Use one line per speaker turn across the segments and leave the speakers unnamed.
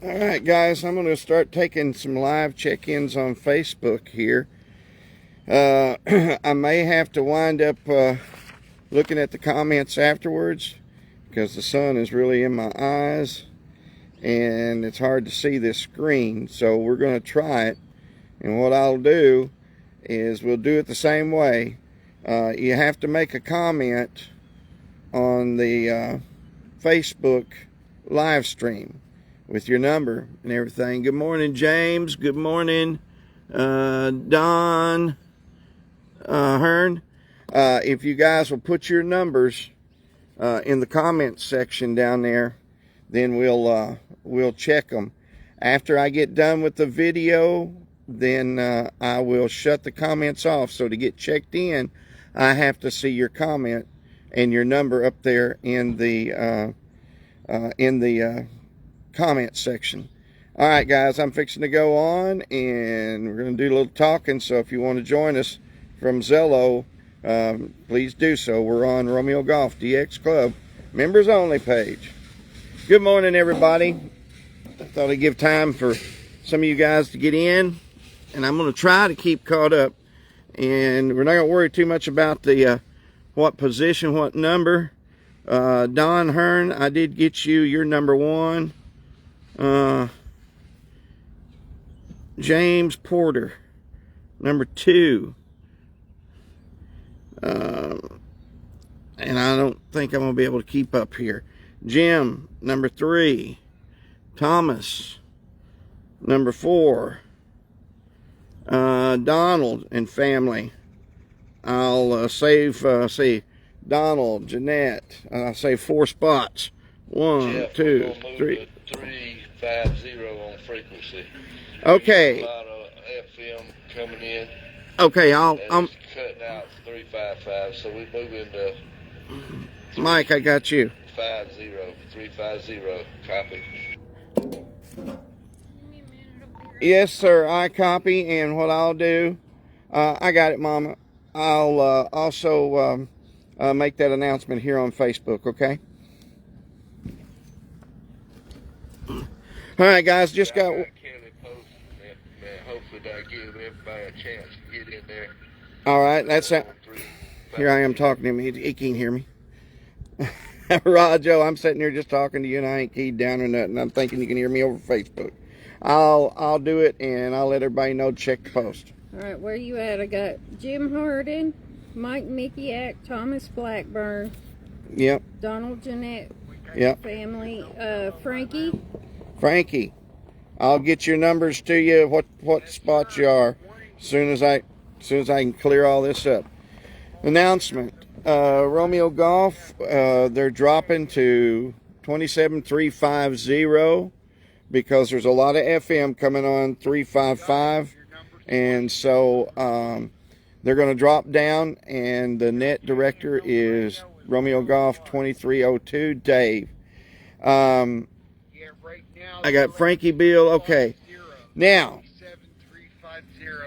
All right, guys, I'm going to start taking some live check-ins on Facebook here. I may have to wind up looking at the comments afterwards because the sun is really in my eyes and it's hard to see this screen. So we're going to try it. And what I'll do is we'll do it the same way. You have to make a comment on the Facebook live stream with your number and everything. Good morning, James. Good morning, Don Hearn. If you guys will put your numbers in the comments section down there, then we'll check them. After I get done with the video, then I will shut the comments off. So to get checked in, I have to see your comment and your number up there in the comment section. All right, guys, I'm fixing to go on, and we're going to do a little talking. So if you want to join us from Zello, please do so. We're on Romeo Golf DX Club members only page. Good morning, everybody. I thought I'd give time for some of you guys to get in, and I'm going to try to keep caught up. And we're not going to worry too much about the what position, what number. Don Hearn, I did get you. You're number 1. James Porter, number 2. And I don't think I'm going to be able to keep up here. Jim, number 3. Thomas, number 4. Donald and family. I'll save, see, Donald, Jeanette. I'll save 4 spots. 1,
Jeff,
2, 3.
350 on frequency.
Okay.
A lot of FM coming in.
Okay,
I'm
I'm
cutting out 355, so we move into
Mike, I got you.
350. Copy.
Yes, sir, I copy, and what I'll do, I got it, Mama. I'll also make that announcement here on Facebook, okay? All right, guys, just got...
Kelly posting that. Hopefully that'll give everybody a chance to get in there.
All right, that's it. Here I am talking to him. He can't hear me. Rojo, I'm sitting here just talking to you, and I ain't keyed down or nothing. I'm thinking you can hear me over Facebook. I'll do it, and I'll let everybody know to check the post.
All right, where you at? I got Jim Harden, Mike Mickiak, Thomas Blackburn.
Yep.
Donald Jeanette.
Yep.
Family. Frankie.
Frankie, I'll get your numbers to you. What spots you are, as soon as I can clear all this up. Announcement: Romeo Golf, they're dropping to 27,350 because there's a lot of FM coming on 355, and so they're going to drop down. And the net director is Romeo Golf 2302 Dave. I got Frankie Bill. Okay. Now,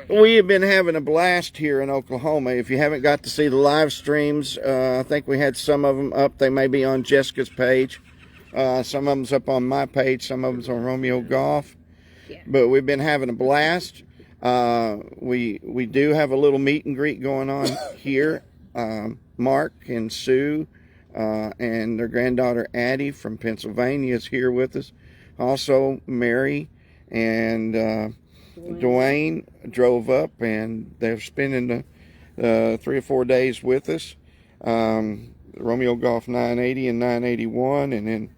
we have been having a blast here in Oklahoma. If you haven't got to see the live streams, I think we had some of them up. They may be on Jessica's page. Some of them's up on my page. Some of them's on Romeo Golf.
Yeah.
But we've been having a blast. We do have a little meet and greet going on here. Mark and Sue and their granddaughter Addie from Pennsylvania is here with us. Also, Mary and Dwayne drove up, and they're spending the 3 or 4 days with us. Romeo Golf 980 and 981, and then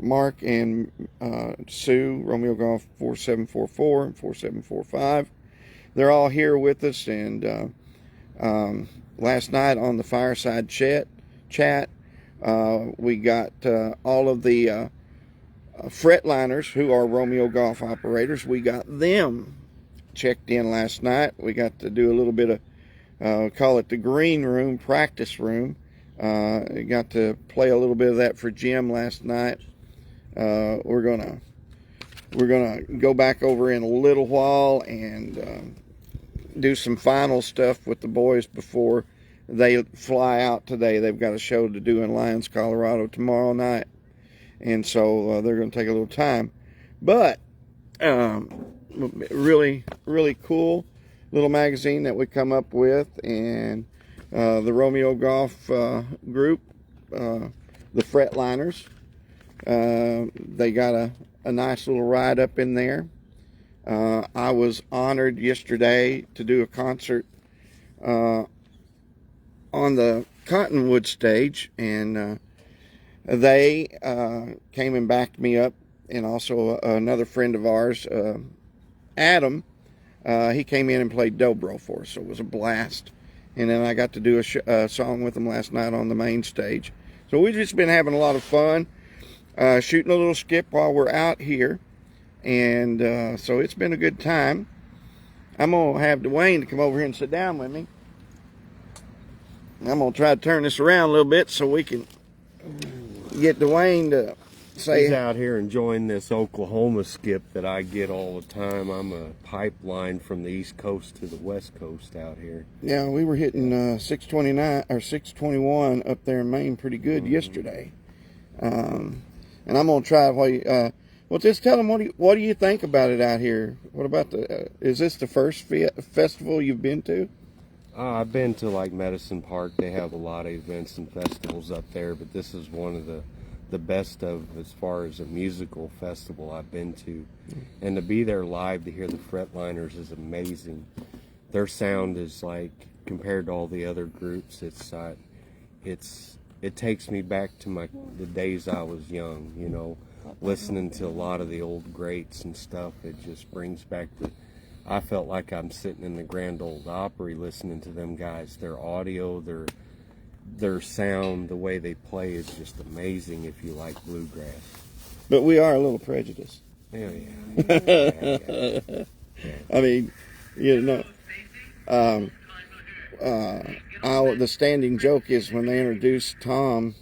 Mark and Sue, Romeo Golf 4744 and 4745. They're all here with us, and last night on the fireside chat, we got all of the Fretliners, who are Romeo Golf operators. We got them checked in last night. We got to do a little bit of, call it the green room, practice room. Got to play a little bit of that for Jim last night. We're gonna go back over in a little while and do some final stuff with the boys before they fly out today. They've got a show to do in Lyons, Colorado tomorrow night. And so they're going to take a little time. But really, really cool little magazine that we come up with, and the Romeo Golf group, the Fretliners, they got a nice little write up in there. I was honored yesterday to do a concert on the Cottonwood stage, and they came and backed me up, and also another friend of ours, Adam, he came in and played dobro for us, so it was a blast. And then I got to do a song with them last night on the main stage. So we've just been having a lot of fun, shooting a little skip while we're out here. And so it's been a good time. I'm going to have Dwayne to come over here and sit down with me. I'm going to try to turn this around a little bit so we can get Dwayne to say...
He's out here enjoying this Oklahoma skip that I get all the time. I'm a pipeline from the East Coast to the West Coast out here.
Yeah, we were hitting 629 or 621 up there in Maine pretty good yesterday. And I'm going to try... well, just tell them, what do you think about it out here? What about is this the first festival you've been to?
I've been to like Medicine Park. They have a lot of events and festivals up there, but this is one of the best of as far as a musical festival I've been to. And to be there live to hear the Fretliners is amazing. Their sound is like, compared to all the other groups, it takes me back to the days I was young, you know, listening to a lot of the old greats and stuff. It just brings back I felt like I'm sitting in the Grand Ole Opry listening to them guys. Their audio, their sound, the way they play is just amazing if you like bluegrass.
But we are a little prejudiced.
Yeah.
I mean, you know, the standing joke is when they introduce Tom,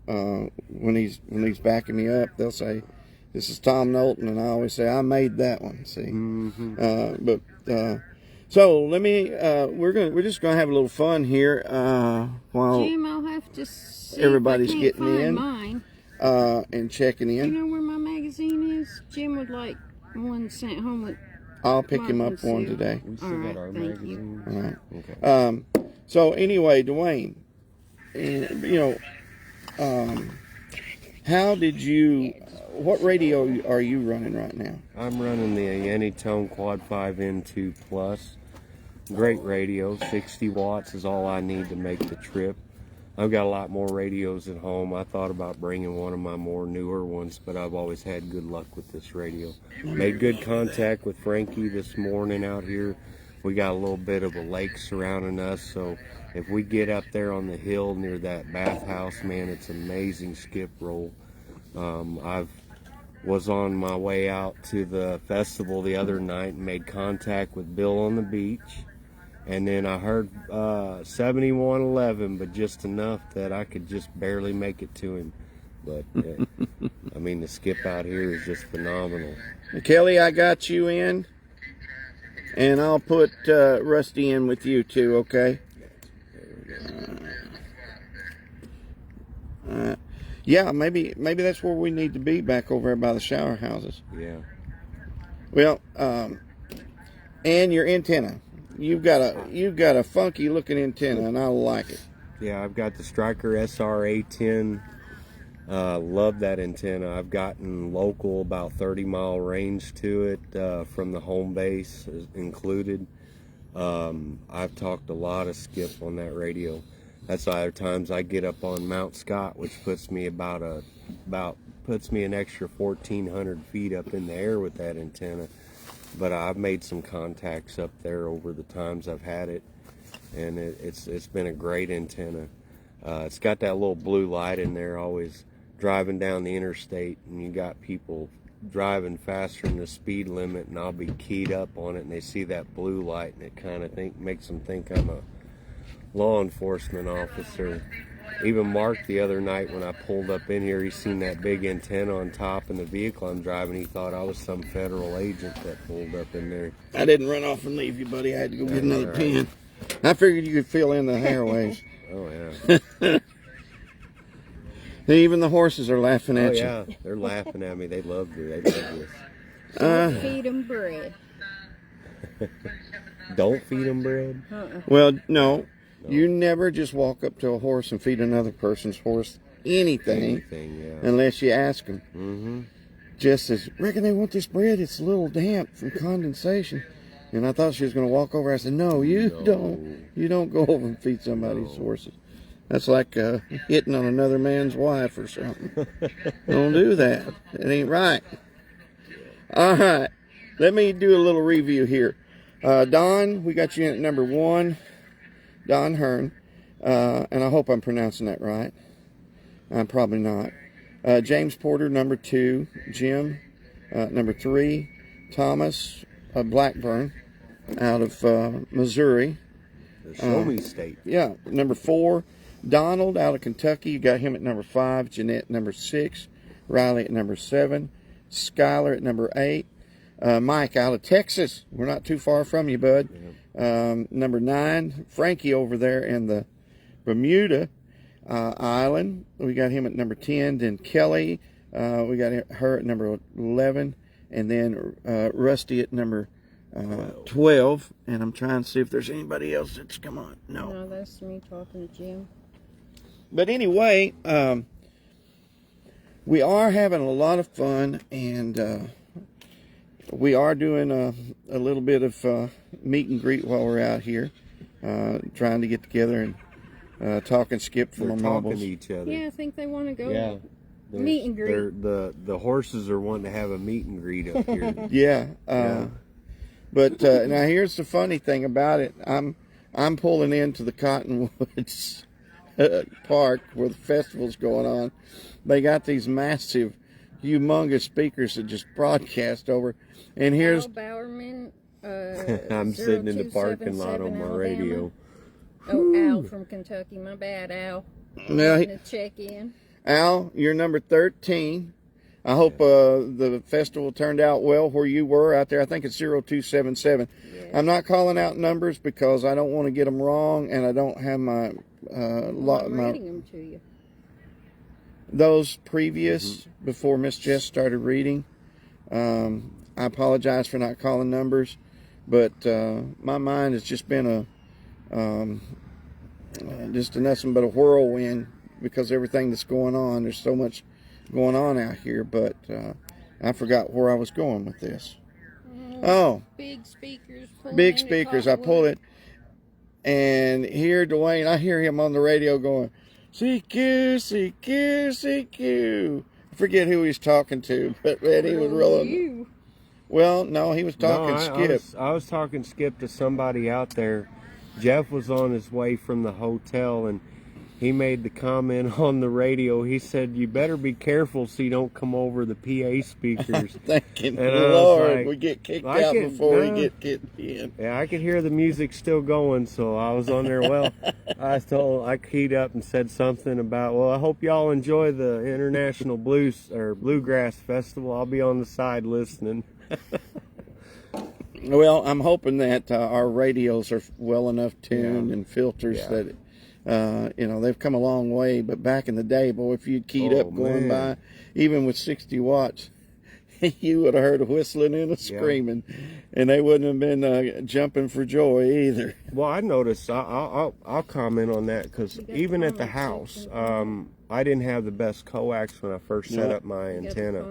when he's backing me up, they'll say, "This is Tom Knowlton," and I always say, "I made that one." See, so let me. We're just gonna have a little fun here while
Jim, I'll have to see
everybody's
if I can't
getting
find
in
mine.
And checking
You
in.
know where my magazine is? Jim would like one sent home with.
I'll pick him
Martin
up one
Sue.
today.
We still
All
got
right,
our
thank you.
magazine.
All right.
Okay.
So anyway, Dwayne, you know, how did you? What radio are you running right now?
I'm running the Anytone Quad 5N2 Plus. Great radio, 60 watts is all I need to make the trip. I've got a lot more radios at home. I thought about bringing one of my more newer ones, but I've always had good luck with this radio. Made good contact with Frankie this morning out here. We got a little bit of a lake surrounding us, so if we get up there on the hill near that bathhouse, man, it's amazing skip roll. I was on my way out to the festival the other night and made contact with Bill on the beach. And then I heard 7111, but just enough that I could just barely make it to him. But, I mean, the skip out here is just phenomenal.
Kelly, I got you in, and I'll put Rusty in with you too, okay? Yeah, maybe that's where we need to be, back over there by the shower houses.
Yeah.
Well, and your antenna. You've got a funky looking antenna, and I like it.
Yeah, I've got the Striker SR-A10. Love that antenna. I've gotten local about 30-mile range to it from the home base included. I've talked a lot of skip on that radio. That's why other times I get up on Mount Scott, which puts me puts me an extra 1,400 feet up in the air with that antenna. But I've made some contacts up there over the times I've had it, and it's been a great antenna. It's got that little blue light in there. Always driving down the interstate, and you got people driving faster than the speed limit, and I'll be keyed up on it, and they see that blue light, and it kind of makes them think I'm a law enforcement officer. Even Mark the other night when I pulled up in here, he seen that big antenna on top in the vehicle I'm driving. He thought I was some federal agent that pulled up in there.
I didn't run off and leave you, buddy. I had to go get another pen. I figured you could fill in the airways.
Oh, yeah.
Even the horses are laughing
Oh
at you.
yeah, they're laughing at me. They love it. They love this.
Don't feed them bread.
Don't feed them bread.
Well, no. You never just walk up to a horse and feed another person's horse anything
Yeah.
unless you ask them.
Mm-hmm.
Just as, reckon they want this bread, it's a little damp from condensation. And I thought she was going to walk over. I said, no, you don't. You don't go over and feed somebody's horses. That's like hitting on another man's wife or something. Don't do that. It ain't right. All right. Let me do a little review here. Don, we got you in at number 1. Don Hearn. And I hope I'm pronouncing that right. I'm probably not. James Porter, number 2. Jim, number 3. Thomas Blackburn out of Missouri.
The Show Me State.
Yeah, number 4. Donald out of Kentucky. You got him at number 5. Jeanette, number 6. Riley at number 7. Skylar at number 8. Mike out of Texas. We're not too far from you, bud. Number 9. Frankie over there in the Bermuda Island. We got him at number 10. Then Kelly, we got her at number 11. And then Rusty at number 12. And I'm trying to see if there's anybody else that's come on.
No, that's me talking to Jim.
But anyway, we are having a lot of fun, and we are doing a little bit of meet and greet while we're out here, trying to get together and talk and skip from
They're
our
talking
marbles.
to each other.
Yeah, I think they want to go
Yeah.
meet and greet.
The horses are wanting to have a meet and greet up here.
Yeah. But now here's the funny thing about it. I'm pulling into the Cottonwoods Park where the festival's going on. They got these massive, humongous speakers that just broadcast over. And here's
Al Bowerman.
I'm sitting in the parking lot on my radio.
Oh, Al from Kentucky. My bad, Al.
Now,
To check in.
Al, you're number 13. I hope the festival turned out well where you were out there. I think it's 0277.
Yeah.
I'm not calling out numbers because I don't want to get them wrong, and I don't have my
I'm reading them to you.
those previous before Miss Jess started reading. I apologize for not calling numbers, but my mind has just been just nothing but a whirlwind because everything that's going on. There's so much going on out here, but I forgot where I was going with this. Oh,
Big speakers.
big speakers. I pulled it, and here Dwayne, I hear him on the radio going, CQ, CQ, CQ. I forget who he's talking to, but man, he was rolling. Well, no, he was talking Skip.
I was talking Skip to somebody out there. Jeff was on his way from the hotel, and he made the comment on the radio. He said, "You better be careful so you don't come over the PA speakers."
Thanking the
And I was
Lord,
like,
we get kicked
I
out
could-
before
no.
we get in.
Yeah, I could hear the music still going, so I was on there. Well, I keyed up and said something about, well, I hope y'all enjoy the International Bluegrass Festival. I'll be on the side listening.
Well, I'm hoping that our radios are well enough tuned and filters that, they've come a long way. But back in the day, boy, if you'd keyed up going by, even with 60 watts, you would have heard a whistling and a screaming, and they wouldn't have been jumping for joy either.
Well, I noticed, I'll comment on that, because even at the house, I didn't have the best coax when I first set up my antenna.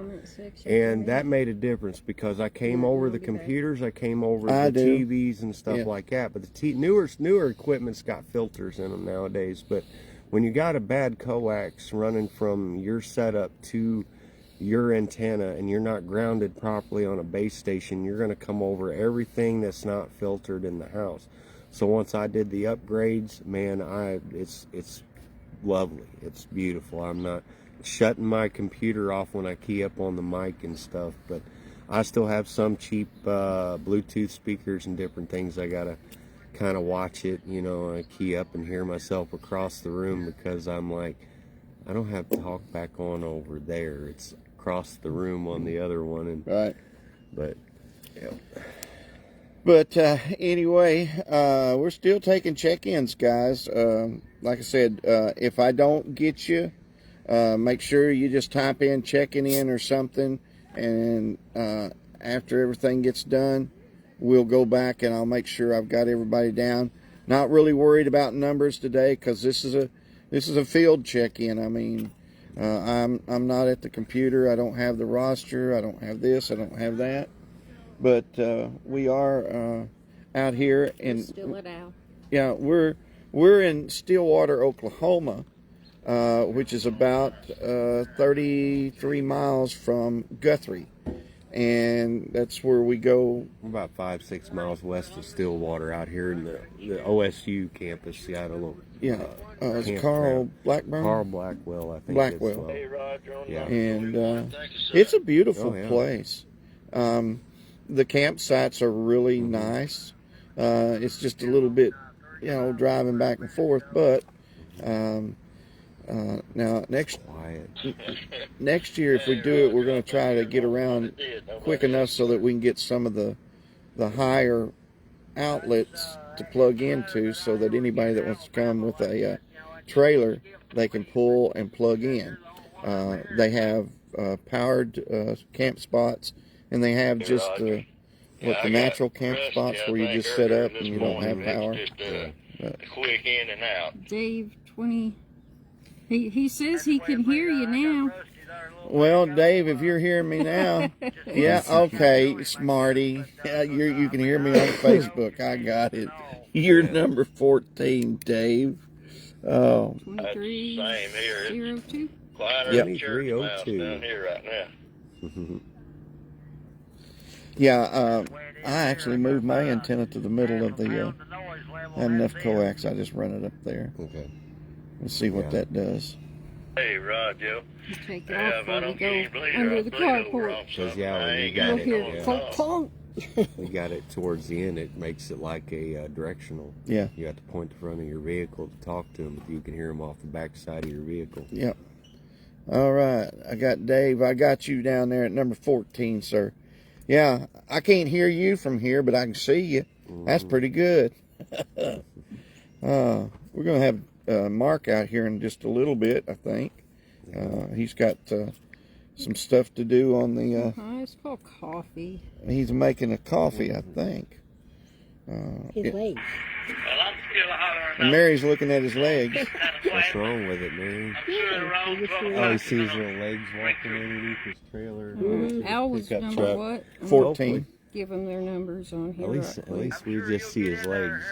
And that made a difference, because I came over the computers, I came over the TVs and stuff like that. But the newer equipment's got filters in them nowadays. But when you got a bad coax running from your setup to your antenna and you're not grounded properly on a base station, you're going to come over everything that's not filtered in the house. So once I did the upgrades, man, it's lovely. It's beautiful. I'm not shutting my computer off when I key up on the mic and stuff, but I still have some cheap Bluetooth speakers and different things. I gotta kind of watch it, I key up and hear myself across the room, because I'm like, I don't have talk back on over there. It's across the room on the other one. And
Right.
But yeah.
But anyway, we're still taking check-ins, guys. Like I said, if I don't get you, make sure you just type in checking in or something, and after everything gets done, we'll go back and I'll make sure I've got everybody down. Not really worried about numbers today because this is a field check-in. I mean, I'm not at the computer. I don't have the roster. I don't have this. I don't have that. But we are out here in.
Still it out.
Yeah, we're in Stillwater, Oklahoma, which is about 33 miles from Guthrie, and that's where we go.
We're about 5-6 miles west of Stillwater, out here in the OSU campus. Yeah,
Yeah, it's Carl Blackburn.
Carl Blackwell, I think.
Blackwell.
Hey, Roger, on
Yeah.
And it's a beautiful place. The campsites are really nice. It's just a little bit, driving back and forth. But now next year, if we do it, we're going to try to get around quick enough so that we can get some of the higher outlets to plug into, so that anybody that wants to come with a trailer, they can pull and plug in. They have powered camp spots, and they have just the natural camp spots where you just set up and you don't have power.
Quick in and out.
Dave 20. He says he can hear you now.
Well, Dave, if you're hearing me now, yeah, okay, smarty. Yeah, you can hear me on Facebook. I got it. You're number 14, Dave. Oh.
2302.
Quieter
Yep.
than church mouse
2302.
down here right now.
Yeah, I actually moved my antenna to the middle of the. I have enough coax. I just run it up there.
Okay.
Let's see what that does.
Hey, Rod, Joe.
Take it
Yeah,
off
if I
before we
don't get you
go
bleed
under
or
the
bleed over
carport.
on
Because,
something,
yeah,
I
when you
ain't
got
You'll
got
it,
hear
going
yeah.
clunk,
on.
clunk.
We got it towards the end. It makes it like a directional.
Yeah.
You have to point the front of your vehicle to talk to them, but you can hear them off the back side of your vehicle.
Yep. All right. I got Dave. I got you down there at number 14, sir. Yeah, I can't hear you from here, but I can see you. That's pretty good. We're going to have Mark out here in just a little bit, I think. He's got some stuff to do on the...
It's called coffee.
he's making a coffee, I think.
His legs.
Well, I'm still hollering
And Mary's looking at his legs.
What's wrong with it, man? Oh, he sees little legs walking underneath his trailer.
Al was
Pickup
number
truck.
what?
14.
Give them their numbers on here.
At least we just see his legs.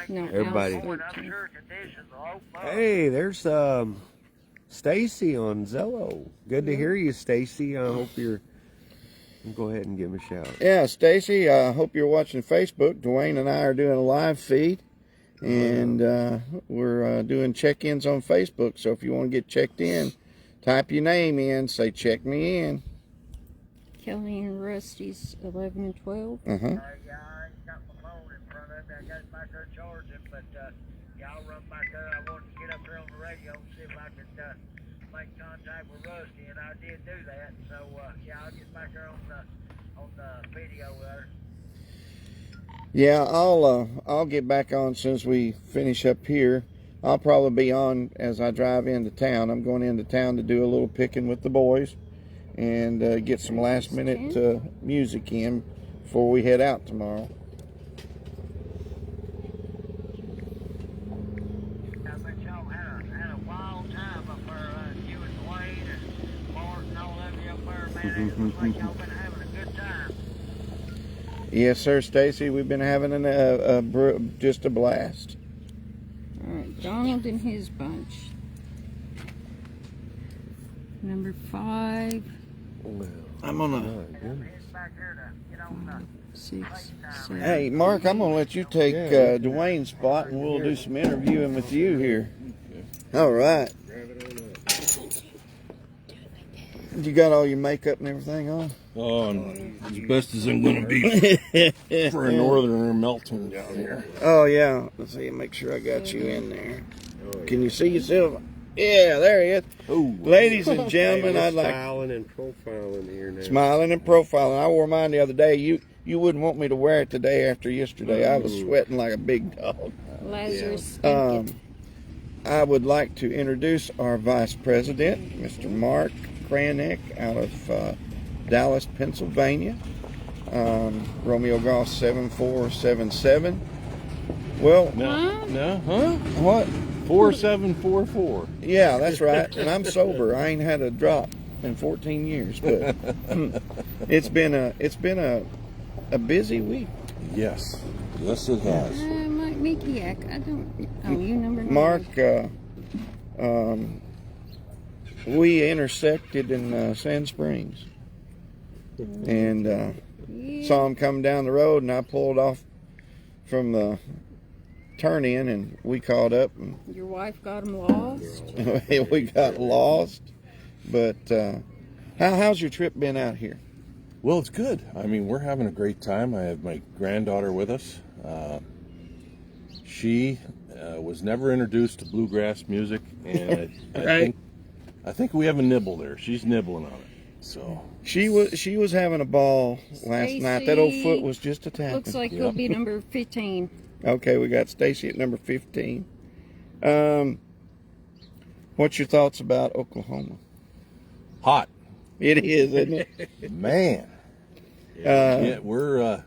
No,
Everybody-
Al's 13.
Hey, there's Stacy on Zello. Good to hear you, Stacy. I hope you're. Go ahead and give him a shout.
Yeah, Stacy, I hope you're watching Facebook. Dwayne and I are doing a live feed, and we're doing check-ins on Facebook. So if you want to get checked in, type your name in, say check me in.
Kelly and Rusty's 11 and 12.
Uh-huh.
Yeah, I ain't got my phone in front of me. I got it back there charging, but I'll run back there. I wanted to get up there on the radio and see if I could make contact with Rusty, and I did do that. So yeah, I'll get back there on the video there.
Yeah, I'll get back on as soon as we finish up here. I'll probably be on as I drive into town. I'm going into town to do a little picking with the boys and get some last minute music in before we head out tomorrow.
I bet y'all had a wild time up there, you and Dwayne and Bart and all of you up there, man. It looks like y'all been having a good time.
Yes, sir, Stacy. We've been having just a blast.
All right, Donald and his bunch. Number 5,
I'm gonna.
Heading back here to get on the
6, 7.
Hey, Mark, I'm gonna let you take Dwayne's spot, and we'll do some interviewing with you here. All right. You got all your makeup and everything on?
Oh, as best as I'm going to be for a northerner melting down here.
Oh yeah. Let's see. Make sure I got you in there. Can you see yourself? Yeah, there he is.
Oh,
Ladies and gentlemen,
hey,
I'd like
smiling and profiling here now.
smiling and profiling. I wore mine the other day. You wouldn't want me to wear it the day after yesterday. I was sweating like a big dog.
Lazarus.
I would like to introduce our Vice President, Mr. Mark Kranek, out of Dallas, Pennsylvania. Romeo Golf 7477. Well, what?
4744.
Yeah, that's right. And I'm sober. I ain't had a drop in 14 years, but it's been a busy week.
Yes, yes, it has.
Mike Mikiak. I don't. Oh, you number 9.
Mark, we intersected in Sand Springs, and saw him coming down the road, and I pulled off from the turn in, and we caught up, and
Your wife got him lost.
we got lost. But how's your trip been out here?
Well, it's good. I mean, we're having a great time. I have my granddaughter with us. She was never introduced to bluegrass music, and I think we have a nibble there. She's nibbling on it. So
She was having a ball last night. That old foot was just a tapping.
Looks like he'll be number 15.
Okay, we got Stacy at number 15. What's your thoughts about Oklahoma?
hot,
It is, isn't it?
man.
Yeah, we're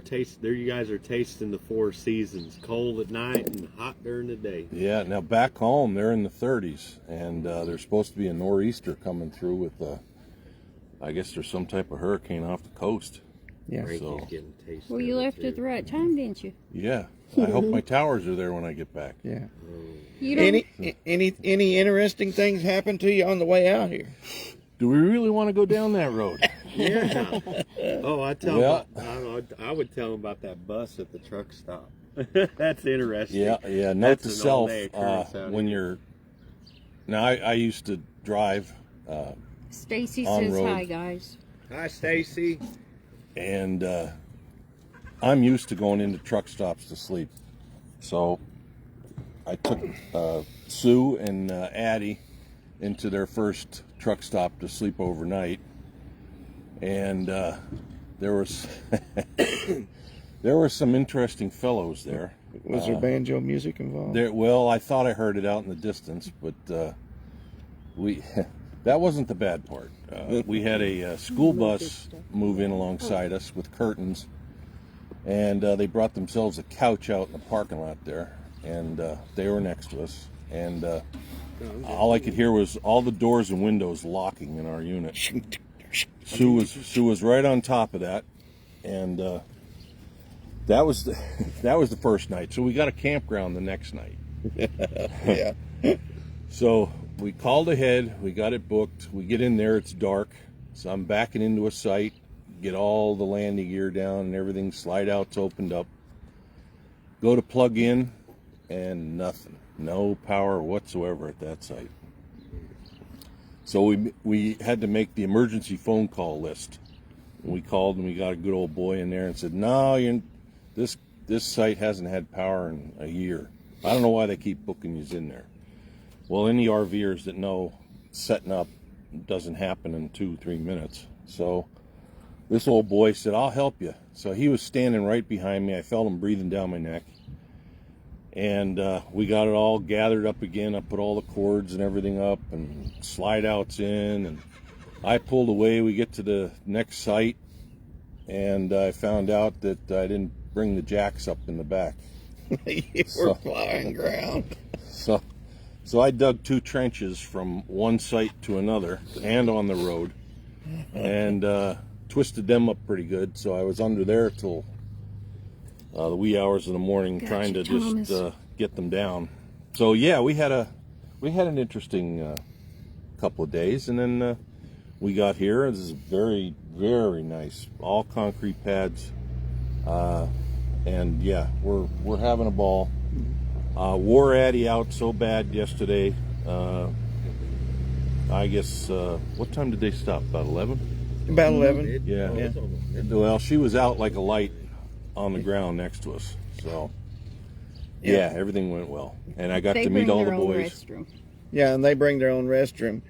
tasting. There, you guys are tasting the 4 seasons: cold at night and hot during the day.
Yeah. Now back home, they're in the 30s, and there's supposed to be a nor'easter coming through with. I guess there's some type of hurricane off the coast.
Yeah.
So,
Well, you left at the right time, didn't you?
yeah. I hope my towers are there when I get back.
Yeah.
You don't.
Any interesting things happen to you on the way out here?
Do we really want to go down that road?
Yeah. Oh, I tell.
Well-
I would tell them about that bus at the truck stop. That's interesting.
Yeah. Note
That's
to
an
self,
all-day occurrence out
when
here.
you're. Now I used to drive,
Stacy
on
says
road.
hi, guys.
Hi, Stacy.
and I'm used to going into truck stops to sleep. So I took Sue and Addie into their first truck stop to sleep overnight, and there was there were some interesting fellows there.
Was there banjo music involved?
Well, I thought I heard it out in the distance, but we that wasn't the bad part. We had a school bus move in alongside us with curtains, and they brought themselves a couch out in the parking lot there, and they were next to us, and all I could hear was all the doors and windows locking in our unit. Sue was right on top of that, and that was the first night. So we got a campground the next night.
Yeah.
So we called ahead, we got it booked, we get in there, it's dark, so I'm backing into a site, get all the landing gear down and everything, slide out's opened up, go to plug in, and nothing, no power whatsoever at that site. So we had to make the emergency phone call list. And we called and we got a good old boy in there and said, no, this site hasn't had power in a year. I don't know why they keep booking you in there. Well, any RVers that know setting up doesn't happen in 2-3 minutes. So this old boy said, I'll help you. So he was standing right behind me. I felt him breathing down my neck. And we got it all gathered up again. I put all the cords and everything up and slide outs in. And I pulled away. We get to the next site. And I found out that I didn't bring the jacks up in the back.
You were flying ground.
So I dug 2 trenches from one site to another and on the road, and twisted them up pretty good. So I was under there till the wee hours of the morning, trying to just get them down. So yeah, we had an interesting couple of days, and then we got here. This is very, very nice, all concrete pads, and yeah, we're having a ball. Wore Addie out so bad yesterday. I guess, what time did they stop? About 11?
About 11.
Yeah. Well, she was out like a light on the ground next to us. So, yeah, everything went well. And I got to meet all the boys.
Yeah, and they bring their own restroom.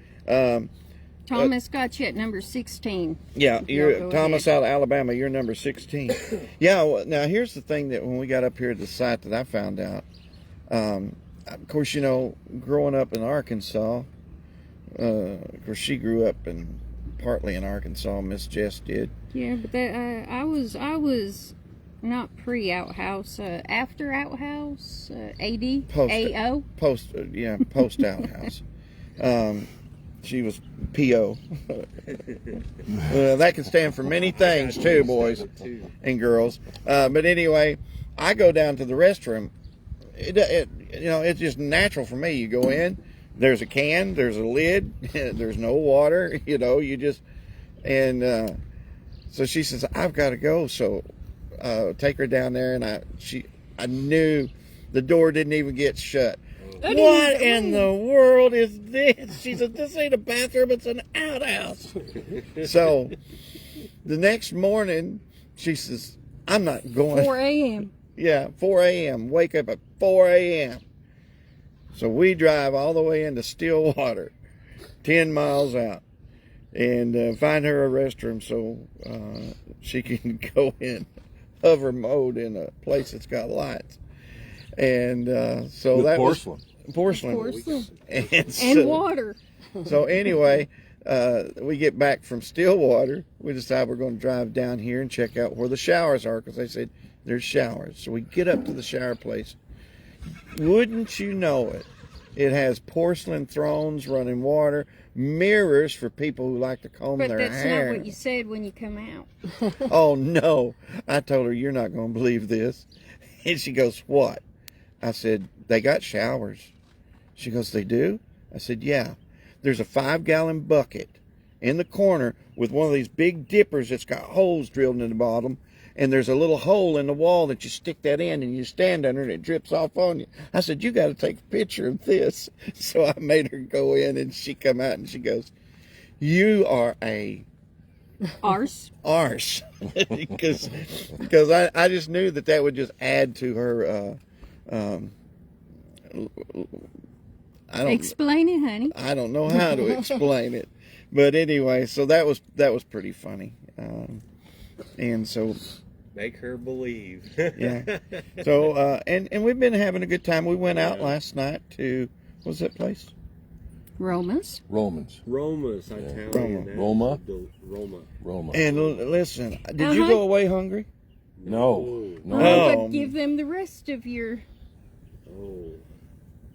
Thomas got you at number 16.
Yeah, you're Thomas
ahead.
out of Alabama. You're number 16. Yeah. Well, now here's the thing that when we got up here to the site that I found out, of course, you know, growing up in Arkansas, of course, she grew up partly in Arkansas. Miss Jess did.
Yeah, but I was not pre-outhouse, after outhouse, AD, AO.
Post outhouse. She was PO. That can stand for many things too, boys and girls. But anyway, I go down to the restroom. It's just natural for me. You go in, there's a can, there's a lid, there's no water. So she says, I've got to go. So take her down there, and I knew the door didn't even get shut. What in the world is this? She said, this ain't a bathroom, it's an outhouse. So the next morning, she says, I'm not going.
4 a.m.
Yeah, 4 a.m. Wake up at 4 a.m. So we drive all the way into Stillwater, 10 miles out, and find her a restroom so she can go in hover mode in a place that's got lights. And so
with
that
porcelain.
Porcelain.
And
Water.
So anyway, we get back from Stillwater. We decide we're going to drive down here and check out where the showers are, because they said there's showers. So we get up to the shower place. Wouldn't you know it? It has porcelain thrones, running water, mirrors for people who like to comb
But
their
that's
hair.
not what you said when you come out.
Oh, no. I told her, you're not going to believe this. And she goes, what? I said, they got showers. She goes, they do? I said, yeah. There's a 5-gallon bucket in the corner with one of these big dippers that's got holes drilled in the bottom. And there's a little hole in the wall that you stick that in, and you stand under it, and it drips off on you. I said, you got to take a picture of this. So I made her go in, and she come out, and she goes, you are a
Arse.
arse. because I just knew that would just add to her,
Explain it, honey.
I don't know how to explain it. But anyway, so that was pretty funny. And so...
Make her believe.
Yeah. So, and we've been having a good time. We went out last night to, what was that place?
Romans.
Romans.
Roma's Italian. That's
Roma?
Roma.
And listen, did you go away hungry?
No.
But give them the rest of your
Oh.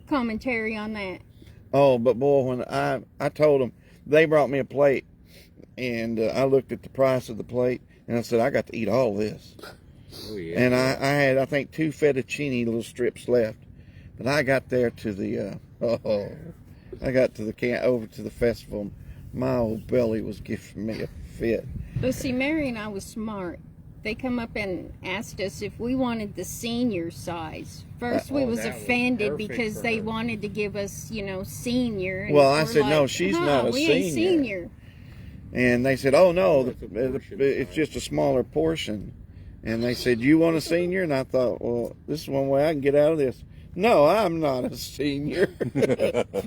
commentary on that.
Oh, but boy, when I told them, they brought me a plate, and I looked at the price of the plate, and I said, I got to eat all this.
Oh, yeah.
And I had, I think, 2 fettuccine little strips left. But I got there to the, over to the festival. My old belly was giving me a fit.
But see, Mary and I was smart. They come up and asked us if we wanted the senior size. First, we was
that was
offended
perfect
because
for
they
her.
wanted to give us, senior. And
Well, I
we're
said, no,
like,
she's not a
we ain't
senior.
senior.
And they said, oh, no,
It's a portion
it's
size.
just a smaller portion. And they said, you want a senior? And I thought, well, this is one way I can get out of this. No, I'm not a senior.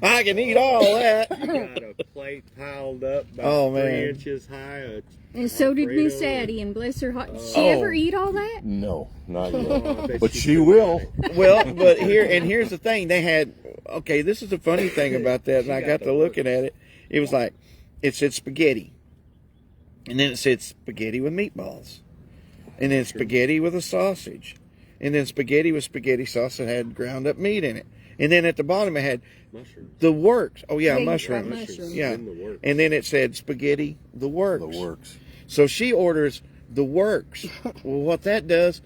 I can eat all that.
You got a plate piled up about
Oh,
3
man.
inches high.
And so did Miss
Alfredo.
Addie, and bless her heart. Did she
Oh.
ever eat all that?
No, not
Oh, I
yet.
bet
But
she
she
could
will.
have it.
Well, but here's the thing. They had, okay, this is the funny thing about that, and I
got
got
the
to looking
works.
at it. It was like, it said spaghetti. And then it said spaghetti with meatballs. And then spaghetti with a sausage. And then spaghetti with spaghetti sauce that had ground up meat in it. And then at the bottom it had
Mushrooms.
the works. Oh, yeah,
Yeah, you got
mushrooms.
mushrooms.
Yeah.
In the works.
And then it said spaghetti, the works.
The works.
So she orders the works. Well, what that does,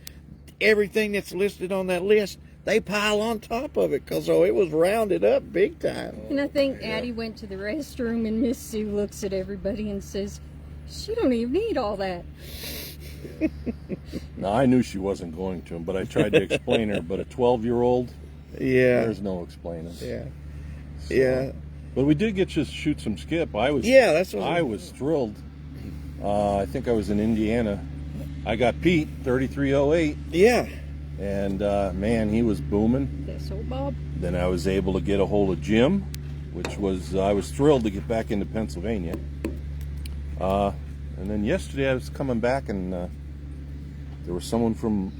everything that's listed on that list, they pile on top of it, because it was rounded up big time.
And I think Addie went to the restroom, and Miss Sue looks at everybody and says, she don't even eat all that.
Now, I knew she wasn't going to, but I tried to explain her. But a 12-year-old,
Yeah.
there's no explaining.
Yeah.
So-
Yeah.
But we did get to shoot some skip.
Yeah, that's what
I was thrilled. I think I was in Indiana. I got Pete, 3308,
Yeah.
and man, he was booming.
That's old Bob.
Then I was able to get a hold of Jim, which was, I was thrilled to get back into Pennsylvania. And then yesterday I was coming back, and there was someone from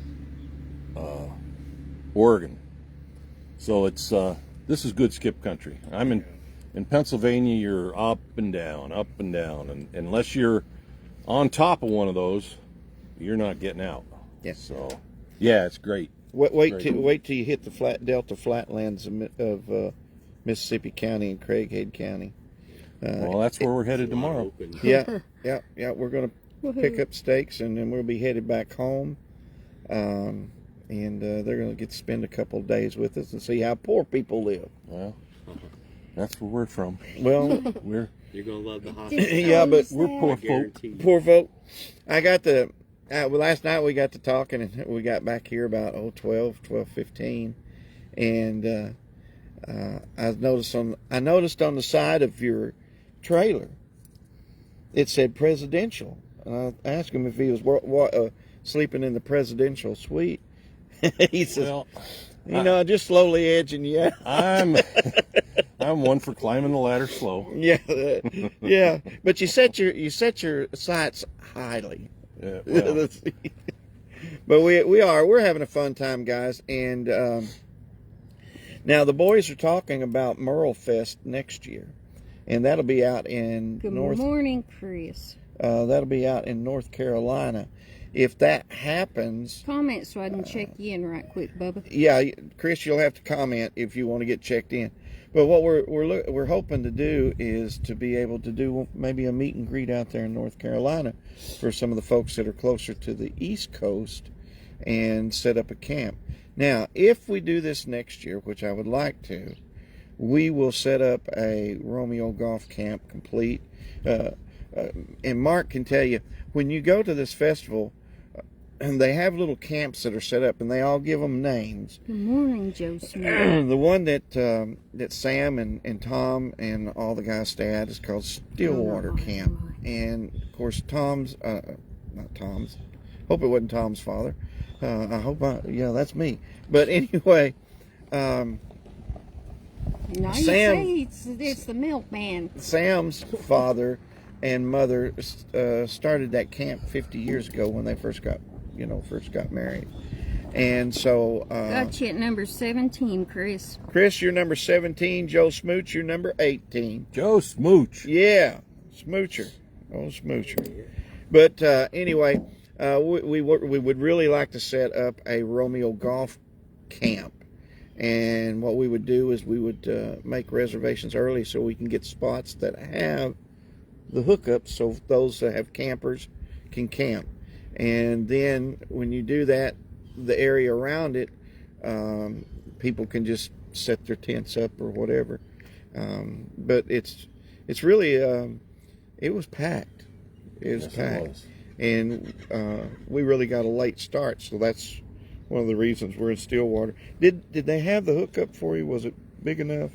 Oregon. So it's this is good skip country. I'm in Pennsylvania. You're up and down, and unless you're on top of one of those, you're not getting out.
Yeah.
So yeah, it's great.
Wait till you hit the Delta flatlands of Mississippi County and Craighead County.
Well, that's where we're headed tomorrow.
Yeah. We're going to pick up stakes, and then we'll be headed back home. And they're going to get to spend a couple of days with us and see how poor people live.
Well, that's where we're from.
Well,
You're gonna love the hospital.
yeah, but
We're poor folk.
Guaranteed.
poor folk. I got the last night we got to talking, and we got back here about 12:15, and I noticed on the side of your trailer it said presidential. And I asked him if he was sleeping in the presidential suite. He says,
Well,
just slowly edging you out.
I'm one for climbing the ladder slow.
Yeah, yeah. But you set your sights highly.
Yeah, well,
But we're having a fun time, guys. And now the boys are talking about Merle Fest next year, and that'll be out in
Good morning, Chris.
That'll be out in North Carolina. If that happens,
Comment so I can check you in right quick, Bubba.
yeah, Chris, you'll have to comment if you want to get checked in. But what we're hoping to do is to be able to do maybe a meet and greet out there in North Carolina for some of the folks that are closer to the East Coast and set up a camp. Now, if we do this next year, which I would like to, we will set up a Romeo Golf Camp complete. And Mark can tell you, when you go to this festival, and they have little camps that are set up, and they all give them names.
Good morning, Joe Smith.
The one that Sam and Tom and all the guys stay at is called Stillwater Camp. And, of course, not Tom's. Hope it wasn't Tom's father. That's me. But anyway,
No, you
Sam-
say it's the milkman.
Sam's father and mother started that camp 50 years ago when they first got married. And so
Got you at number 17, Chris.
Chris, you're number 17. Joe Smooch, you're number 18.
Joe Smooch.
Yeah, Smoocher. Oh, Smoocher. But anyway, we would really like to set up a Romeo Golf Camp. And what we would do is we would make reservations early so we can get spots that have the hookups so those that have campers can camp. And then when you do that, the area around it, people can just set their tents up or whatever. But it's really, it was packed. It was packed. And we really got a late start, so that's one of the reasons we're in Stillwater. Did they have the hookup for you? Was it big enough?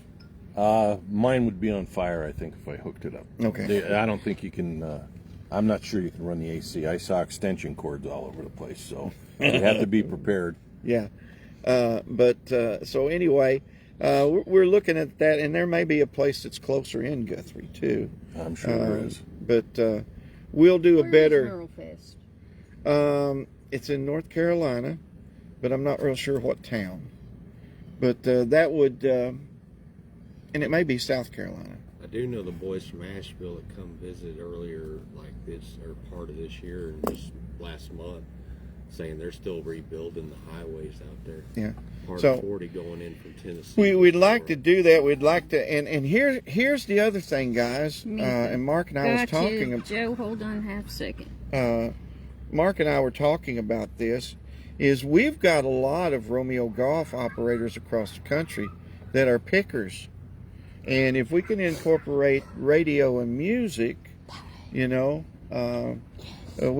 Mine would be on fire, I think, if I hooked it up.
Okay.
I don't think you can. I'm not sure you can run the AC. I saw extension cords all over the place, so you have to be prepared.
Yeah. So anyway, we're looking at that, and there may be a place that's closer in Guthrie too.
I'm sure there is.
But we'll do a
Where is
better.
Merle Fest?
It's in North Carolina, but I'm not real sure what town. But that would, and it may be South Carolina.
I do know the boys from Asheville that come visit earlier, like this, or part of this year, and just last month, saying they're still rebuilding the highways out there.
Yeah.
Part
So,
of 40 going in from Tennessee.
We'd like to do that. We'd like to, and here's the other thing, guys. And Mark and I was
Got
talking
you.
about.
Joe, hold on half a second.
Mark and I were talking about this. Is we've got a lot of Romeo Golf operators across the country that are pickers, and if we can incorporate radio and music, we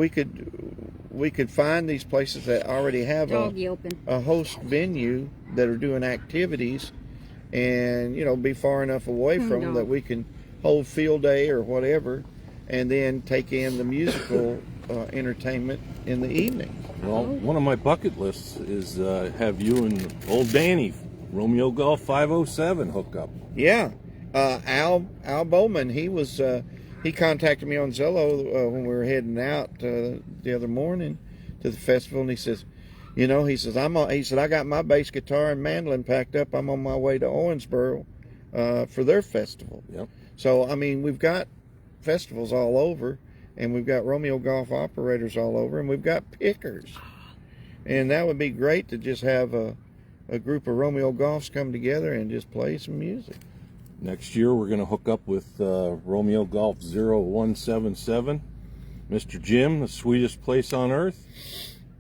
could find these places that already have
Dog yelping.
a host venue that are doing activities, and be far enough away from them that we can hold field day or whatever, and then take in the musical entertainment in the evening.
Well, one of my bucket lists is have you and old Danny, Romeo Golf 507, hook up.
Yeah, Al Bowman. He contacted me on Zello when we were heading out the other morning to the festival, and he says, You know, he says, he said, I got my bass guitar and mandolin packed up. I'm on my way to Owensboro for their festival.
Yep.
So, I mean, we've got festivals all over, and we've got Romeo Golf operators all over, and we've got pickers. And that would be great to just have a group of Romeo Golfs come together and just play some music.
Next year, we're going to hook up with Romeo Golf 0177, Mr. Jim, the sweetest place on earth.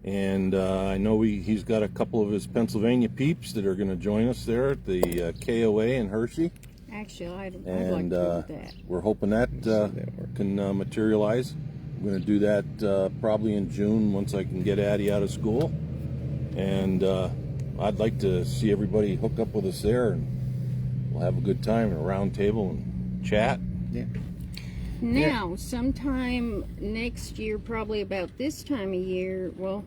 And I know he's got a couple of his Pennsylvania peeps that are going to join us there at the KOA in Hershey.
Actually, I'd like
And
to do that.
we're hoping that can materialize. I'm going to do that probably in June once I can get Addie out of school. And I'd like to see everybody hook up with us there, and we'll have a good time and a round table and chat.
Yeah.
Now, sometime next year, probably about this time of year, well,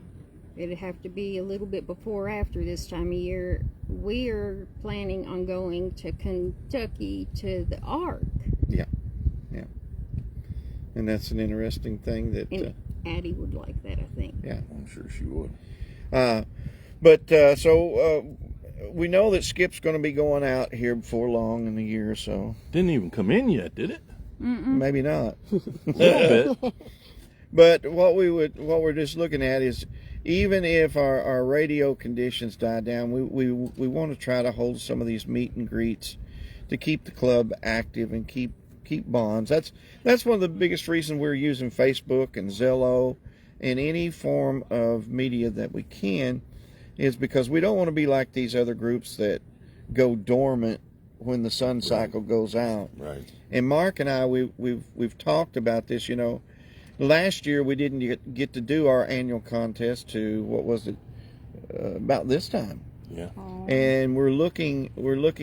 it'd have to be a little bit before or after this time of year, we are planning on going to Kentucky to the Ark.
Yeah. Yeah. And that's an interesting thing that...
And Addie would like that, I think.
yeah.
I'm sure she would.
So we know that Skip's going to be going out here before long in a year or so.
Didn't even come in yet, did it?
Maybe not.
A little bit.
But what we're just looking at is, even if our radio conditions die down, we want to try to hold some of these meet and greets to keep the club active and keep bonds. That's one of the biggest reasons we're using Facebook and Zello and any form of media that we can, is because we don't want to be like these other groups that go dormant when the sun cycle goes out.
Right.
And Mark and I, we've talked about this. You know, last year we didn't get to do our annual contest to, what was it, about this time.
Yeah.
And we're looking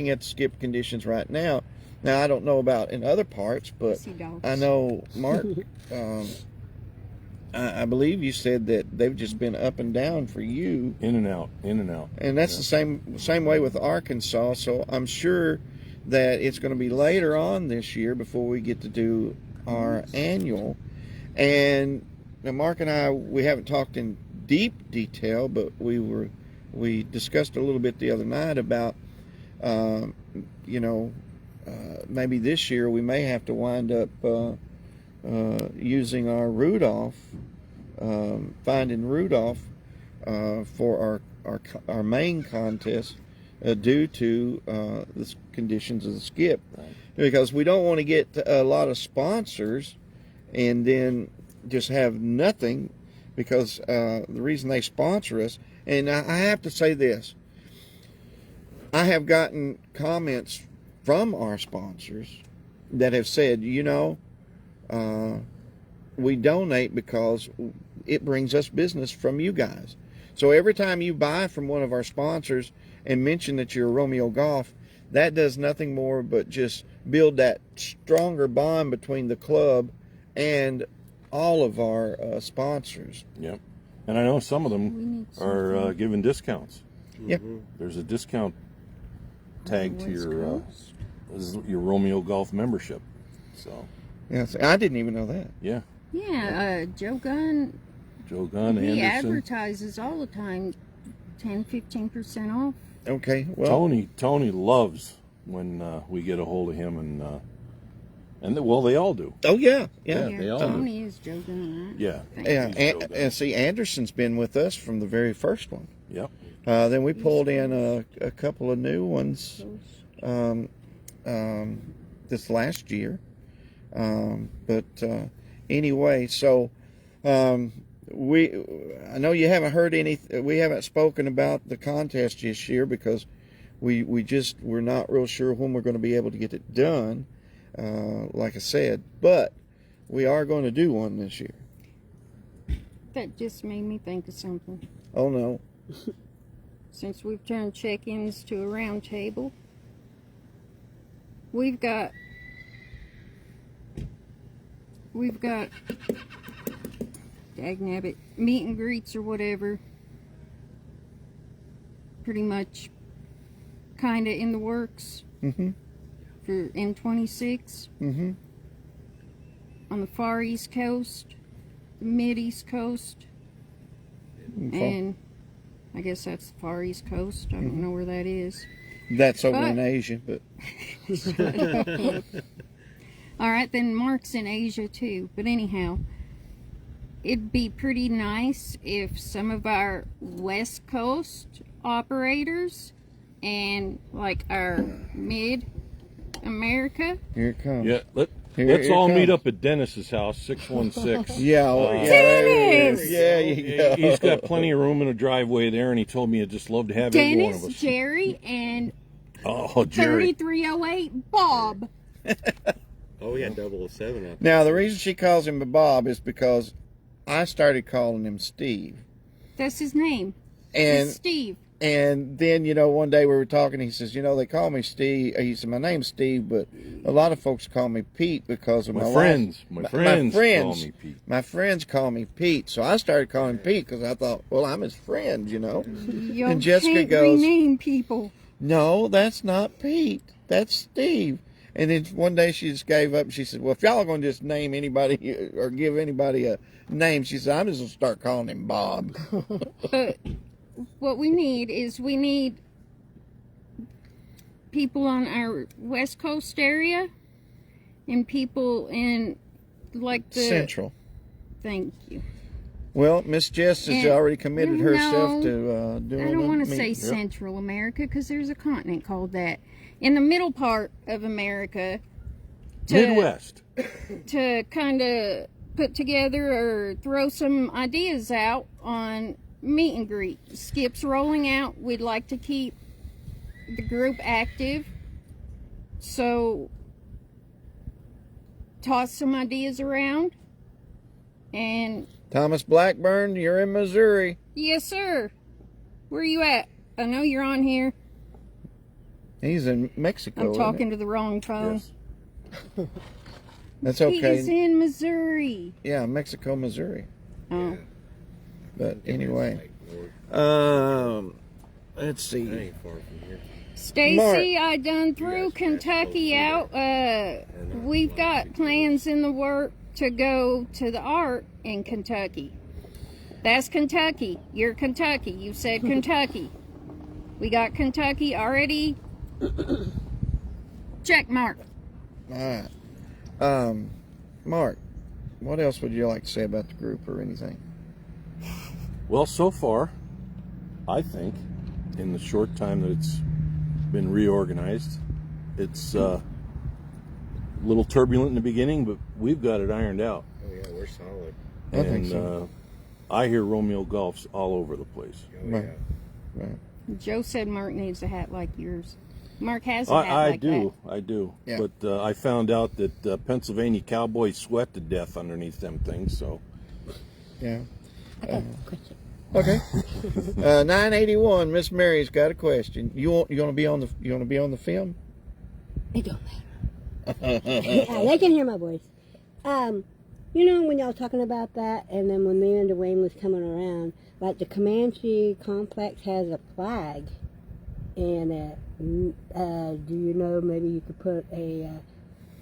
at skip conditions right now. Now, I don't know about in other parts, but I know, Mark, I believe you said that they've just been up and down for you.
In and out, in and out.
And that's the same way with Arkansas. So I'm sure that it's going to be later on this year before we get to do our annual. And now Mark and I, we haven't talked in deep detail, but we discussed a little bit the other night about, maybe this year we may have to wind up using our Rudolph, finding Rudolph for our main contest due to the conditions of the skip.
Right.
Because we don't want to get a lot of sponsors and then just have nothing, because the reason they sponsor us, and I have to say this, I have gotten comments from our sponsors that have said, we donate because it brings us business from you guys. So every time you buy from one of our sponsors and mention that you're Romeo Golf, that does nothing more but just build that stronger bond between the club and all of our sponsors.
Yep. And I know some of them are giving discounts.
Yeah.
There's a discount tag to your Romeo Golf membership. So.
Yes, I didn't even know that.
Yeah.
Yeah, Joe Gunn,
Anderson.
he advertises all the time, 10-15% off.
Okay, well,
Tony loves when we get a hold of him, and they all do.
oh yeah.
They all
Tony is Joe Gunn, right?
Yeah.
Yeah,
He's Joe Gunn.
and see, Anderson's been with us from the very first one.
Yep.
Then we pulled in a couple of new ones this last year. Anyway, so I know you haven't heard we haven't spoken about the contest this year because we're not real sure when we're going to be able to get it done, like I said, but we are going to do one this year.
That just made me think of something.
Oh no.
Since we've turned check-ins to a round table, we've got dagnabbit, meet and greets or whatever, pretty much kind of in the works for M26 on the far east coast, the mid east coast, and I guess that's the Far East Coast. I don't know where that is.
That's over in Asia, but
all right, then Mark's in Asia too. But anyhow, it'd be pretty nice if some of our West Coast operators and like our mid-America.
here it comes.
Yeah,
Here
let's
it
all meet
comes.
up at Dennis's house, 616.
Yeah, there it is.
Dennis!
Yeah, you go.
He's got plenty of room in a driveway there, and he told me he'd just love to have every one of
Dennis,
us.
Jerry, and
Oh, Jerry.
3308 Bob.
Oh, yeah, 007 out there.
Now, the reason she calls him Bob is because I started calling him Steve.
That's his name.
And
It's Steve.
And then, one day we were talking, he says, they call me Steve. He said, my name's Steve, but a lot of folks call me Pete because of
My
my
friends.
wife.
My friends call me Pete.
My friends call me Pete. So I started calling him Pete because I thought, well, I'm his friend,
You
And Jessica
can't
goes,
rename people.
no, that's not Pete. That's Steve. And then one day she just gave up and she said, well, if y'all are going to just name anybody or give anybody a name, she said, I'm just going to start calling him Bob.
But what we need people on our West Coast area and people in like the
Central.
Thank you.
Well, Miss Jess has
And-
already committed herself
No,
to doing
I don't want to
the
say
meeting.
Central America because there's a continent called that. In the middle part of America,
Midwest.
to kind of put together or throw some ideas out on meet and greet. Skip's rolling out. We'd like to keep the group active. So toss some ideas around. And
Thomas Blackburn, you're in Missouri.
yes, sir. Where are you at? I know you're on here.
He's in Mexico.
I'm
isn't
talking to the wrong phone.
Yes.
That's
He is
okay.
in Missouri.
Yeah, Mexico, Missouri.
Oh.
But anyway,
Like,
let's
that
see.
ain't far from here.
Stacy, I done threw Kentucky out. We've got plans in the work to go to the art in Kentucky. That's Kentucky. You're Kentucky. You said Kentucky. We got Kentucky already. Check mark.
All right. Mark, what else would you like to say about the group or anything?
Well, so far, I think, in the short time that it's been reorganized, it's a little turbulent in the beginning, but we've got it ironed out.
Oh, yeah, we're solid.
I think so.
I hear Romeo Golf's all over the place.
Oh,
Right.
yeah.
Right.
Joe said Mark needs a hat like yours. Mark has a hat like that.
I do.
Yeah.
But I found out that Pennsylvania cowboys sweat to death underneath them things, so...
Yeah.
Okay, question.
Okay. 981. Miss Mary's got a question. You want to be on the film?
It don't matter. They can hear my voice. When y'all talking about that, and then when me and Dwayne was coming around, like the Comanche complex has a flag in it. Do you know maybe you could put a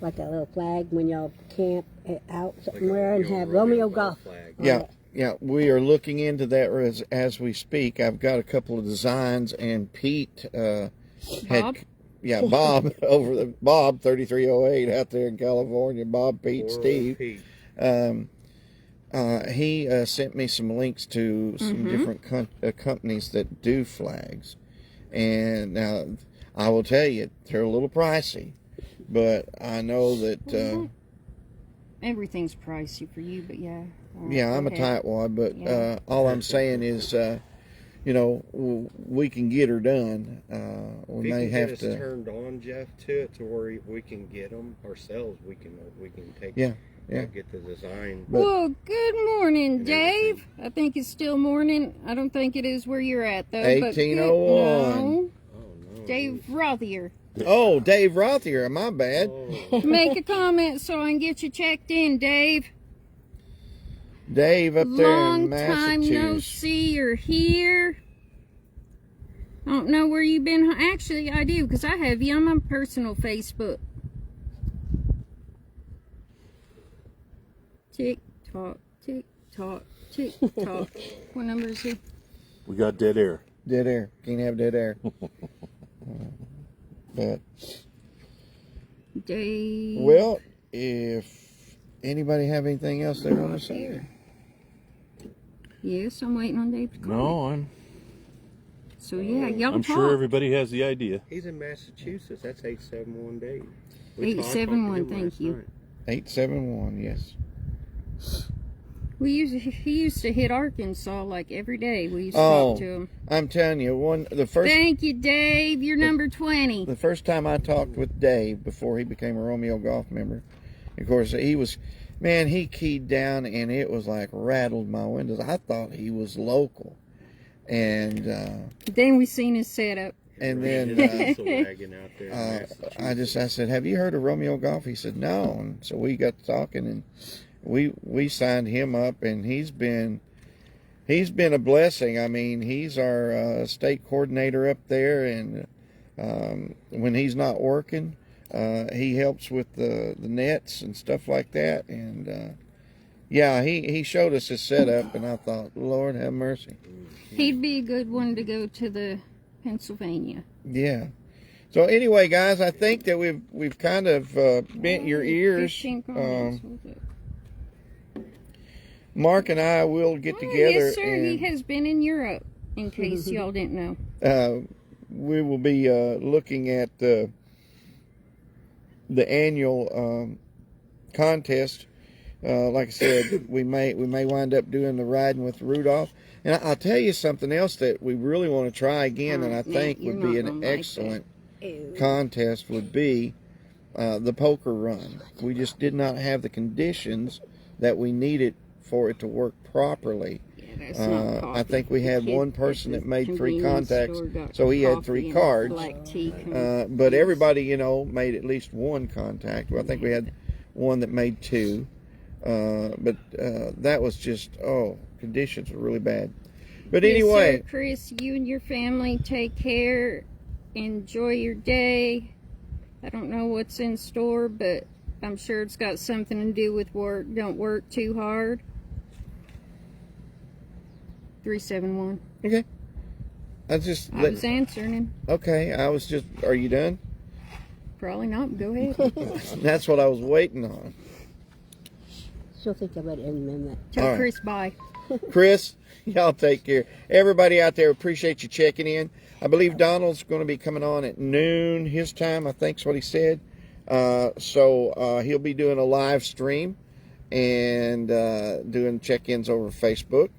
like a little flag when y'all camp out somewhere and have Romeo Golf
flag.
on
Yeah.
it?
Yeah, we are looking into that as we speak. I've got a couple of designs, and Pete
Bob?
Bob Bob 3308 out there in California. Bob, Pete,
Poor old
Steve.
Pete.
He sent me some links to some different companies that do flags, and now I will tell you they're a little pricey, but I know that.
Everything's pricey for you, but yeah.
Yeah, I'm a
Okay.
tightwad, but
Yeah.
all I'm saying is, we can get her done. We
If
may
you can
have
get us
to.
turned on, Jeff, to it, to where we can get them ourselves. We can take.
Yeah, yeah.
Get the design.
Well, good morning,
And
Dave. I think it's still morning. I don't think it is where you're at, though.
1801.
No,
Oh no.
Dave Rothier.
Oh, Dave Rothier, my bad.
Oh,
Make a comment so I can get you checked in, Dave.
Dave up there
Long
in
time no
Massachusetts.
see or hear. I don't know where you've been. Actually, I do, because I have you on my personal Facebook. Tick tock, tick tock, tick tock. What number is he?
We got dead air.
Dead air. Can't have dead air. But
Dave.
well, if anybody have anything else they want to say,
Yes, I'm waiting on Dave to call.
No,
So yeah, y'all
I'm
talk.
sure everybody has the idea.
He's in Massachusetts. That's 871 Dave.
871, thank you.
871. Yes.
He used to hit Arkansas like every day. We used to
Oh,
talk to him.
I'm telling you,
Thank you, Dave. You're number 20.
the first time I talked with Dave before he became a Romeo Golf member, of course, he keyed down and it was like rattled my windows. I thought he was local. And
Then we seen his setup.
and then
wagon out there in
I said, have you heard of Romeo Golf? He said, no. And so we got to talking and we signed him up, and he's been a blessing. I mean, he's our state coordinator up there, and when he's not working, he helps with the nets and stuff like that. And yeah, he showed us his setup, and I thought, Lord have mercy.
He'd be a good one to go to the Pennsylvania.
Yeah. So anyway, guys, I think that we've kind of bent your ears.
15 comments. Hold up.
Mark and I will get together.
Yes, sir.
And,
He has been in Europe, in case y'all didn't know.
we will be looking at the annual contest. Like I said, we may wind up doing the riding with Rudolph. And I'll tell you something else that we really want to try again, and I think
you're
would be
not
an
gonna like
excellent contest, would be the poker run. We just did not have the conditions that we needed for it to work properly.
Yeah, that's not coffee.
I think we had
The kid
one person
at
that
the
made 3
convenience
contacts,
store got
so he had
coffee
3
and
cards.
black tea.
But everybody, made at least 1 contact. Well, I think we had one that made 2. But that was just, conditions were really bad. But anyway.
Yes, sir, Chris, you and your family take care. Enjoy your day. I don't know what's in store, but I'm sure it's got something to do with work. Don't work too hard. 371.
Okay.
I was answering him.
Okay, are you done?
Probably not. Go ahead.
That's what I was waiting on.
She'll think about it in a minute.
Tell
All right.
Chris bye.
Chris, y'all take care. Everybody out there, appreciate you checking in. I believe Donald's going to be coming on at noon his time, I think is what he said. So he'll be doing a live stream and doing check-ins over Facebook.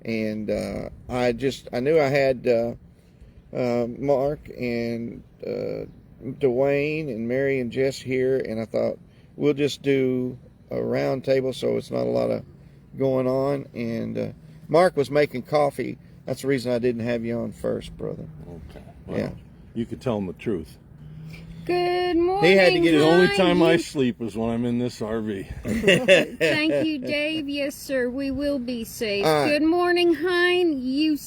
And I knew I had Mark and Dwayne and Mary and Jess here, and I thought we'll just do a round table so it's not a lot of going on. And Mark was making coffee. That's the reason I didn't have you on first, brother.
Okay. Well,
Yeah.
You could tell them the truth.
Good morning.
He had to get
The only time
Hein.
I sleep is when I'm in this RV.
Thank you, Dave. Yes, sir. We will be safe.
All right.
Good morning, Hein. You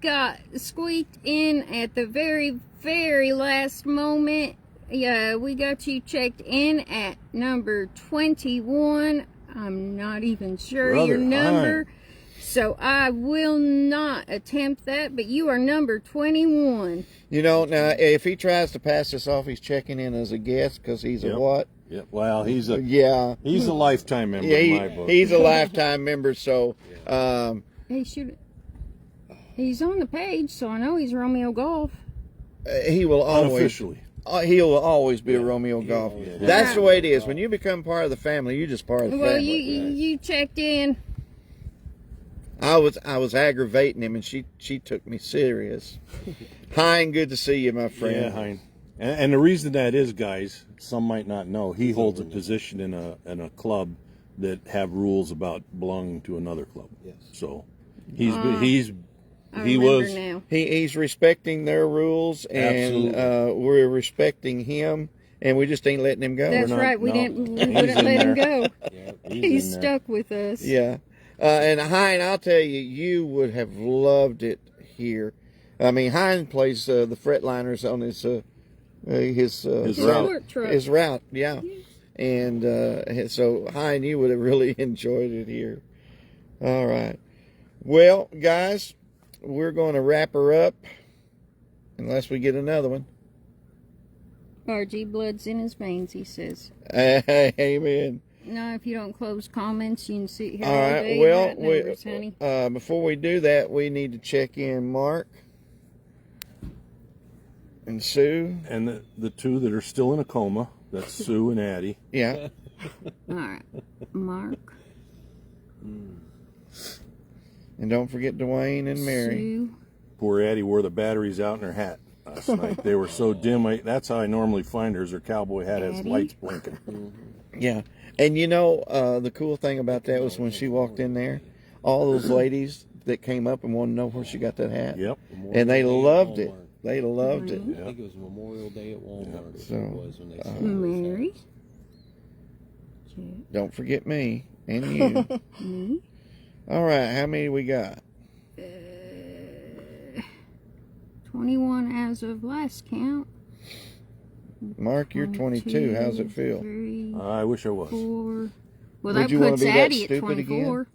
got squeaked in at the very, very last moment. Yeah, we got you checked in at number 21. I'm not even sure
Brother
your number.
Hein.
So I will not attempt that, but you are number 21.
Now, if he tries to pass this off, he's checking in as a guest because he's a
Yep.
what?
Yeah, well, he's a lifetime member
Yeah,
in my book.
he's a lifetime member, so
He's on the page, so I know he's Romeo Golf.
he will always
Unofficially.
he will always be a Romeo Golf.
Yeah.
That's the way it is. When you become part of the family, you're just part of the
Well,
family.
you checked in.
I was aggravating him, and she took me serious. Hein, good to see you, my friend.
Yeah, Hein. And the reason that is, guys, some might not know, he holds a position in a club that have rules about belonging to another club.
Yes.
So
I
he
remember
was
now.
He's respecting their rules, and
Absolutely.
we're respecting him, and we just ain't letting him go.
That's
We're not-
right. We
no.
wouldn't
He's
let
in
him
there.
go.
Yeah,
He's
in there.
stuck with us.
Yeah. And Hein, I'll tell you, you would have loved it here. I mean, Hein plays the Fretliners on his
route.
Work truck.
His route, yeah. And so, Hein, you would have really enjoyed it here. All right. Well, guys, we're going to wrap her up unless we get another one.
RG blood's in his veins, he says.
Amen.
No, if you don't close comments, you can sit here
All
all
right.
day.
Well,
writing numbers, honey.
before we do that, we need to check in Mark and Sue.
And the two that are still in a coma, that's Sue and Addie.
Yeah.
All right, Mark,
And don't forget Dwayne and Mary.
Sue.
Poor Addie wore the batteries out in her hat last night. They were so dim. That's how I normally find her. Is her cowboy hat has
Addie?
lights blinking.
Yeah. And you know, the cool thing about that was when she walked in there, all those ladies that came up and wanted to know where she got that hat.
Yep.
And they loved it. They loved it.
I think it was Memorial Day at Walmart.
So,
It was when they sold
Mary.
Don't forget me and you.
Me.
All right. How many we got?
21 as of last count.
Mark, you're 22. How's it feel?
3,
I wish I was.
4. Well,
Would
that
you wanna
puts
be that
Addie at
stupid again?
24.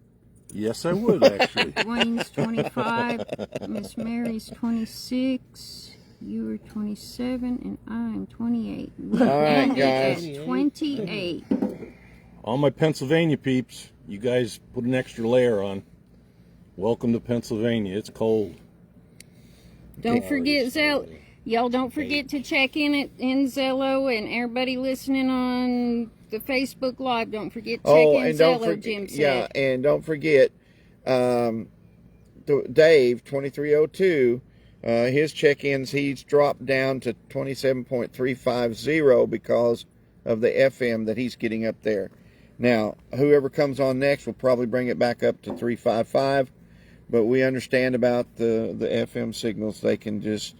Yes, I would, actually.
Dwayne's 25. Miss Mary's 26. You are 27, and I'm 28.
All right,
Ended
guys.
at 28.
All my Pennsylvania peeps, you guys put an extra layer on. Welcome to Pennsylvania. It's cold.
Don't forget Zello. Y'all don't forget to check in Zello, and everybody listening on the Facebook Live, don't forget to check in
and don't
Zello, Jim
forget.
said.
Yeah, and don't forget, Dave 2302. His check-ins, he's dropped down to 27.350 because of the FM that he's getting up there. Now, whoever comes on next will probably bring it back up to 355, but we understand about the FM signals. They can just,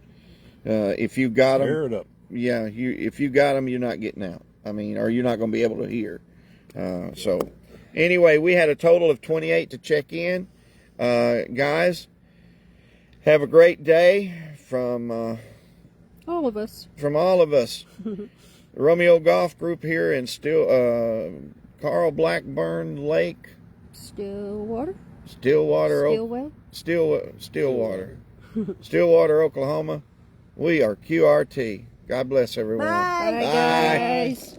if you got them,
Tear it up.
yeah, if you got them, you're not getting out. I mean, or you're not going to be able to hear. So, anyway, we had a total of 28 to check in. Guys, have a great day from
All of us.
from all of us. The Romeo Golf Group here in Carl Blackburn Lake,
Stillwater.
Stillwater,
Stillwell.
Stillwater, Oklahoma. We are QRT. God bless everyone.
Bye.
Bye, guys.